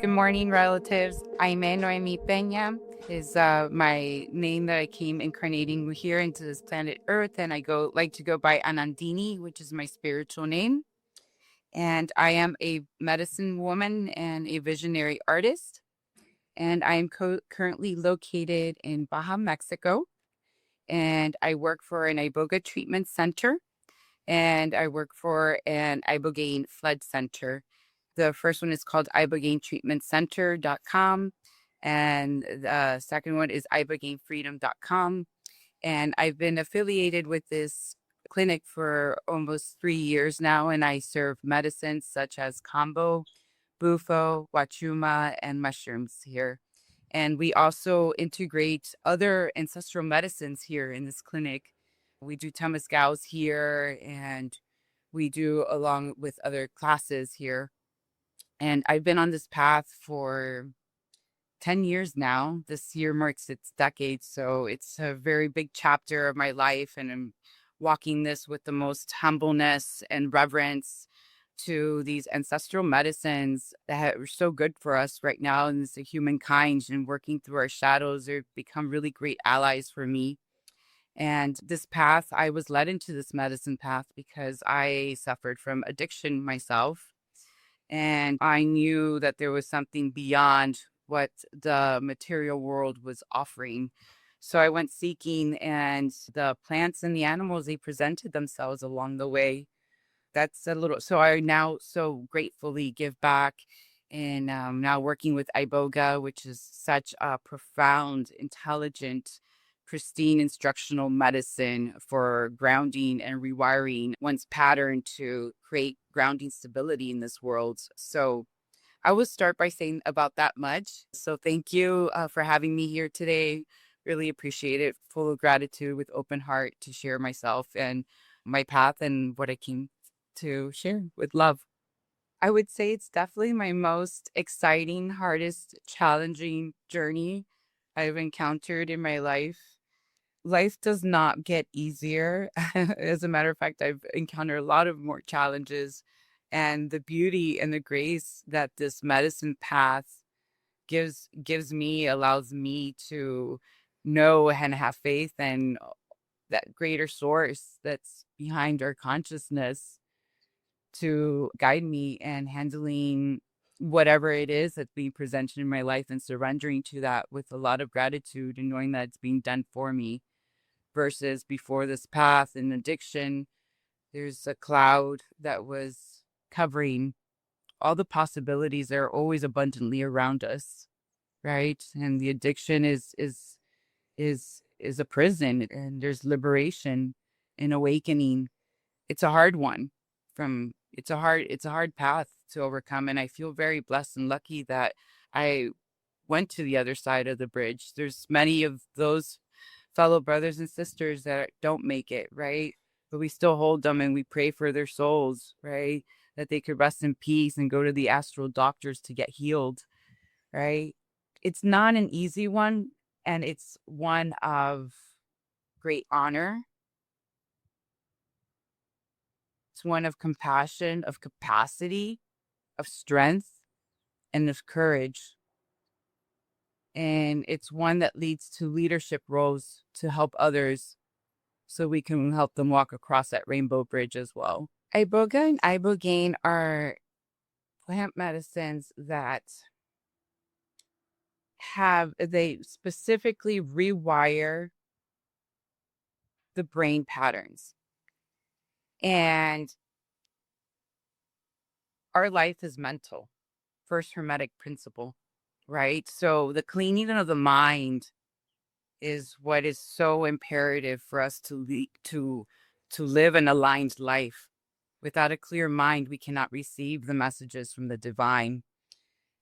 Good morning, relatives. Aimee Peña is my name that I came incarnating here into this planet Earth, and I like to go by Anandini, which is my spiritual name. And I am a medicine woman and a visionary artist. And I am currently located in Baja, Mexico. And I work for an Iboga treatment center, and I work for an Ibogaine flood center. The first one is called ibogaineTreatmentCenter.com, and the second one is ibogainefreedom.com. And I've been affiliated with this clinic for almost 3 years now, and I serve medicines such as Kambo, Bufo, Huachuma, and mushrooms here. And we also integrate other ancestral medicines here in this clinic. We do temazcals here, and we do along with other classes here. And I've been on this path for 10 years now. This year marks its decade. So it's a very big chapter of my life. And I'm walking this with the most humbleness and reverence to these ancestral medicines that are so good for us right now. And as a humankind and working through our shadows, they've become really great allies for me. And this path, I was led into this medicine path because I suffered from addiction myself. And I knew that there was something beyond what the material world was offering. So I went seeking, and the plants and the animals, they presented themselves along the way. That's a little, so I now so gratefully give back. And now working with Iboga, which is such a profound, intelligent, pristine instructional medicine for grounding and rewiring one's pattern to create grounding stability in this world. So I will start by saying about that much. So thank you for having me here today. Really appreciate it. Full of gratitude, with open heart to share myself and my path and what I came to share with love. I would say it's definitely my most exciting, hardest, challenging journey I've encountered in my life. Life does not get easier. As a matter of fact, I've encountered a lot of more challenges, and the beauty and the grace that this medicine path gives me, allows me to know and have faith and that greater source that's behind our consciousness to guide me and handling whatever it is that's being presented in my life, and surrendering to that with a lot of gratitude and knowing that it's being done for me. Versus before this path and addiction, there's a cloud that was covering all the possibilities that are always abundantly around us, right? And the addiction is a prison, and there's liberation and awakening. It's a hard one. It's a hard path to overcome, and I feel very blessed and lucky that I went to the other side of the bridge. There's many of those fellow brothers and sisters that don't make it, right? But we still hold them, and we pray for their souls, right? That they could rest in peace and go to the astral doctors to get healed, right? It's not an easy one, and it's one of great honor. It's one of compassion, of capacity, of strength, and of courage. And it's one that leads to leadership roles to help others so we can help them walk across that rainbow bridge as well. Iboga and Ibogaine are plant medicines that they specifically rewire the brain patterns. And our life is mental, first hermetic principle, right? So the cleaning of the mind is what is so imperative for us to live an aligned life. Without a clear mind, we cannot receive the messages from the divine.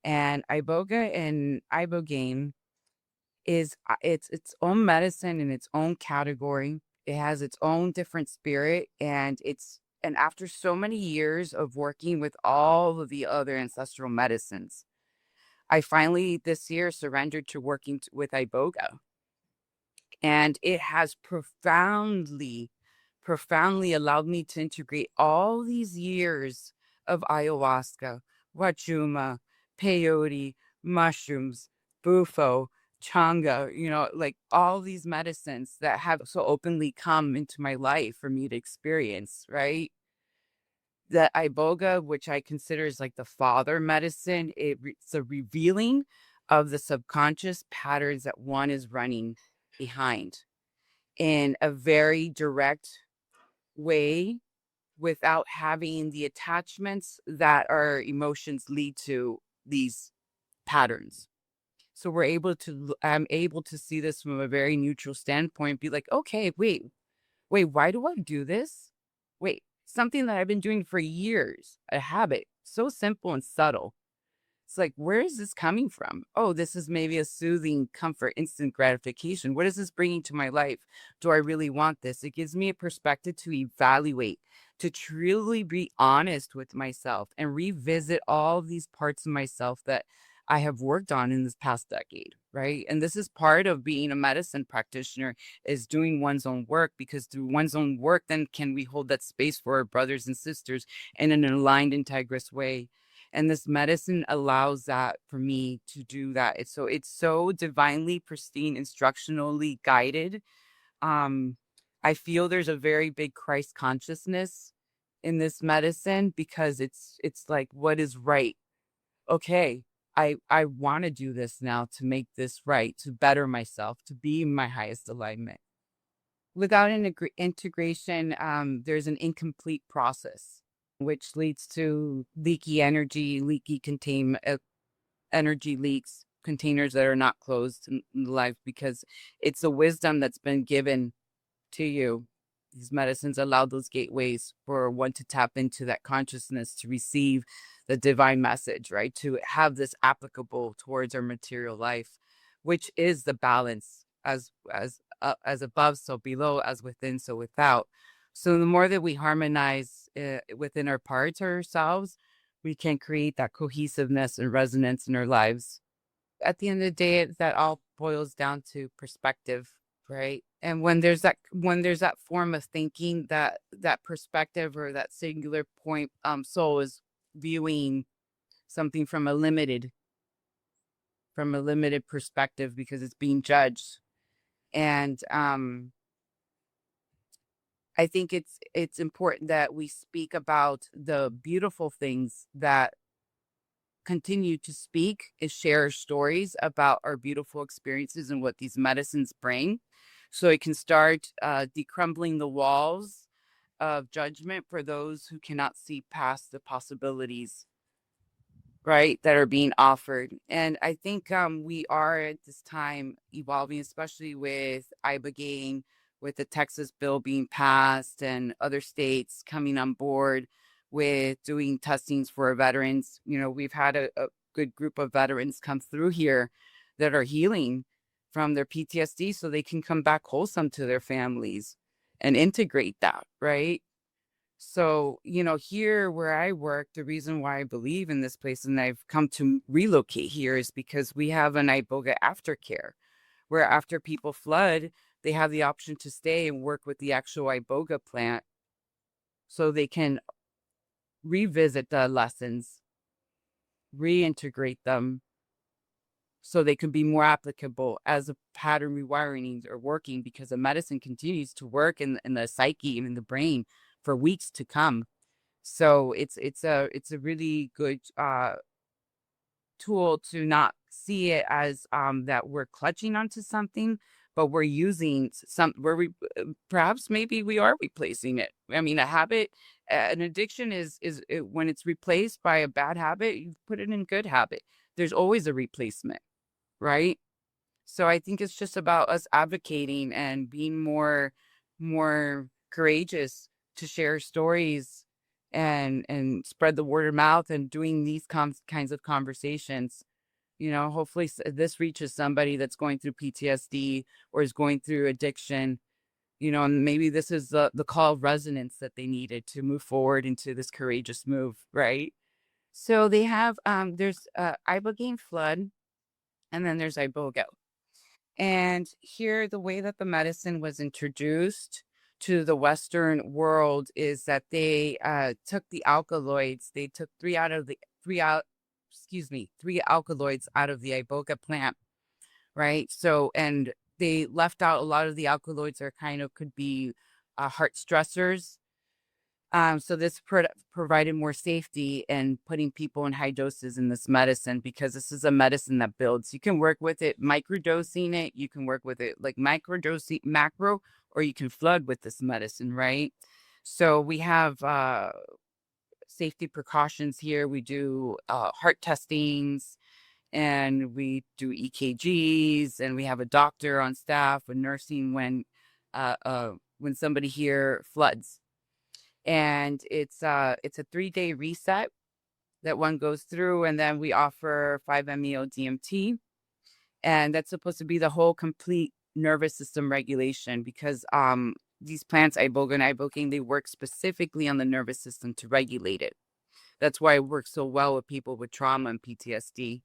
And Iboga and Ibogaine is its own medicine in its own category. It has its own different spirit, and after so many years of working with all of the other ancestral medicines, I finally this year surrendered to working with Iboga. And it has profoundly allowed me to integrate all these years of ayahuasca, Huachuma, peyote, mushrooms, bufo, changa, like all these medicines that have so openly come into my life for me to experience, right? The Iboga, which I consider is like the father medicine, it's a revealing of the subconscious patterns that one is running behind in a very direct way without having the attachments that our emotions lead to these patterns. So I'm able to see this from a very neutral standpoint, be like, okay, wait, why do I do this? Wait, something that I've been doing for years, a habit, so simple and subtle. It's like, where is this coming from? Oh, this is maybe a soothing comfort, instant gratification. What is this bringing to my life? Do I really want this? It gives me a perspective to evaluate, to truly be honest with myself and revisit all these parts of myself that I have worked on in this past decade, right? And this is part of being a medicine practitioner is doing one's own work because through one's own work, then can we hold that space for our brothers and sisters in an aligned, integrous way. And this medicine allows that for me to do that. It's so divinely pristine, instructionally guided. Um, I feel there's a very big Christ consciousness in this medicine because it's like what is right. Okay, I want to do this now to make this right, to better myself, to be in my highest alignment. Without an integration, there's an incomplete process, which leads to leaky energy, leaky energy leaks, containers that are not closed in life because it's a wisdom that's been given to you. These medicines allow those gateways for one to tap into that consciousness to receive the divine message, right? To have this applicable towards our material life, which is the balance as above, so below, as within, so without. So the more that we harmonize within our parts ourselves, we can create that cohesiveness and resonance in our lives. At the end of the day, that all boils down to perspective, right? And when there's that form of thinking, that perspective or that singular point, soul is viewing something from a limited perspective because it's being judged. And I think it's important that we speak about the beautiful things that continue to speak is share stories about our beautiful experiences and what these medicines bring. So it can start decrumbling the walls of judgment for those who cannot see past the possibilities, right, that are being offered. And I think we are at this time evolving, especially with Ibogaine, with the Texas bill being passed and other states coming on board with doing testings for veterans. We've had a good group of veterans come through here that are healing from their PTSD so they can come back wholesome to their families and integrate that, right? So, here where I work, the reason why I believe in this place and I've come to relocate here is because we have an Iboga aftercare, where after people flood, they have the option to stay and work with the actual Iboga plant so they can revisit the lessons, reintegrate them so they can be more applicable as a pattern rewiring are working because the medicine continues to work in the psyche and in the brain for weeks to come. So it's a really good tool to not see it as that we're clutching onto something, but we're using perhaps maybe we are replacing it. I mean, a habit, an addiction when it's replaced by a bad habit, you put it in good habit. There's always a replacement, right? So I think it's just about us advocating and being more courageous to share stories and spread the word of mouth and doing these kinds of conversations. Hopefully this reaches somebody that's going through PTSD or is going through addiction, and maybe this is the call of resonance that they needed to move forward into this courageous move, right? So they have there's Ibogaine flood, and then there's Iboga. And here, the way that the medicine was introduced to the Western world is that they took the alkaloids. They took three out three alkaloids out of the Iboga plant, right? So, and they left out a lot of the alkaloids are could be heart stressors. So this provided more safety in putting people in high doses in this medicine, because this is a medicine that builds. You can work with it, microdosing it. You can work with it like microdosing, macro, or you can flood with this medicine, right? So we have safety precautions here. We do heart testings, and we do EKGs, and we have a doctor on staff with nursing when somebody here floods. And it's a 3-day reset that one goes through, and then we offer 5-MeO DMT, and that's supposed to be the whole complete nervous system regulation, because these plants, Iboga and Ibogaine, they work specifically on the nervous system to regulate it. That's why it works so well with people with trauma and PTSD.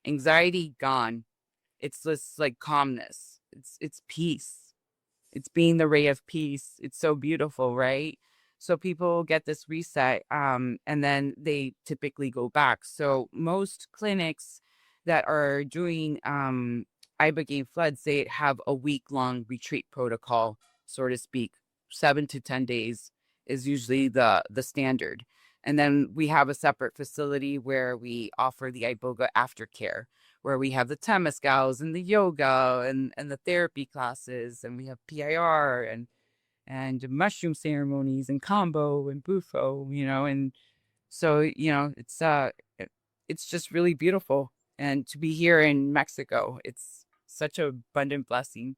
Anxiety gone. It's just like calmness. It's peace. It's being the ray of peace. It's so beautiful, right? So people get this reset, and then they typically go back. So most clinics that are doing Ibogaine floods, they have a week-long retreat protocol, so to speak. 7 to 10 days is usually the standard. And then we have a separate facility where we offer the Iboga aftercare, where we have the temescals and the yoga and the therapy classes, and we have PIR and mushroom ceremonies and Kambo and Bufo, and so, it's just really beautiful. And to be here in Mexico, it's such an abundant blessing.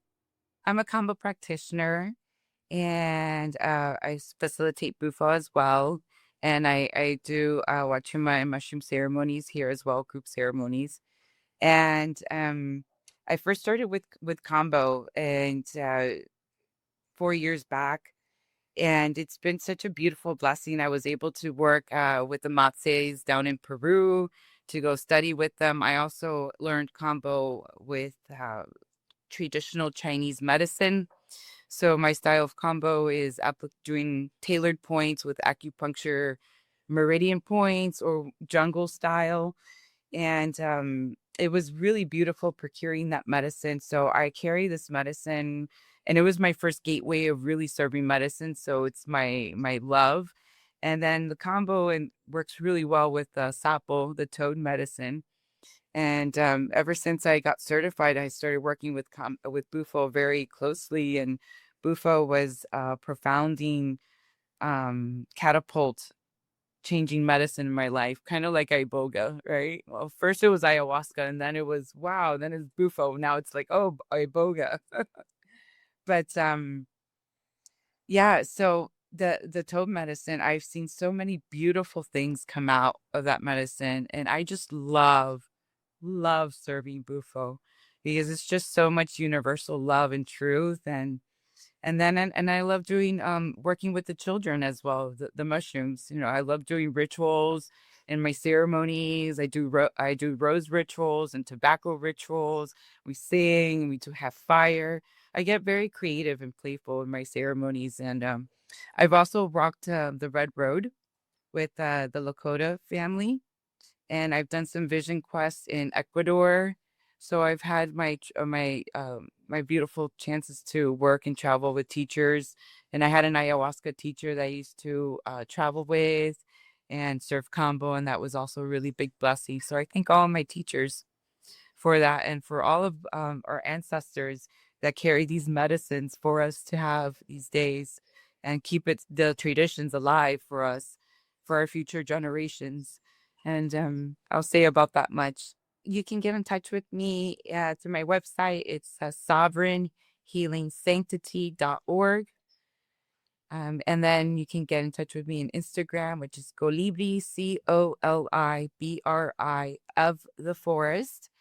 I'm a Kambo practitioner, and I facilitate Bufo as well. And I do Huachuma and mushroom ceremonies here as well, group ceremonies. And I first started with Kambo, and 4 years back, and it's been such a beautiful blessing. I was able to work with the Matses down in Peru to go study with them. I also learned Kambo with traditional Chinese medicine. So my style of Kambo is doing tailored points with acupuncture, meridian points, or jungle style. And it was really beautiful procuring that medicine. So I carry this medicine, and it was my first gateway of really serving medicine. So it's my love. And then the Kambo and works really well with sapo, the toad medicine. And ever since I got certified, I started working with Bufo very closely. And Bufo was profounding catapult changing medicine in my life, kind of like Iboga, right? Well, first it was ayahuasca, and then it was then it's Bufo. Now it's like, oh, Iboga. But yeah, so the toad medicine, I've seen so many beautiful things come out of that medicine, and I just love serving Bufo, because it's just so much universal love and truth. And I love doing working with the children as well, the mushrooms. I love doing rituals in my ceremonies. I do rose rituals and tobacco rituals. We sing, we do have fire. I get very creative and playful in my ceremonies. And I've also rocked the Red Road with the Lakota family, and I've done some vision quests in Ecuador. So I've had my beautiful chances to work and travel with teachers. And I had an ayahuasca teacher that I used to travel with and serve Kambo, and that was also a really big blessing. So I thank all of my teachers for that, and for all of our ancestors that carry these medicines for us to have these days and keep the traditions alive for us, for our future generations. And I'll say about that much. You can get in touch with me through my website. It's sovereignhealingsanctity.org. And then you can get in touch with me on Instagram, which is Colibri, COLIBRI of the forest,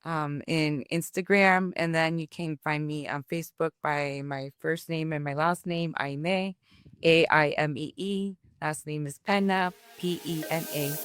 in Instagram. And then you can find me on Facebook by my first name and my last name, Aimee, AIMEE. Last name is Pena, PENA.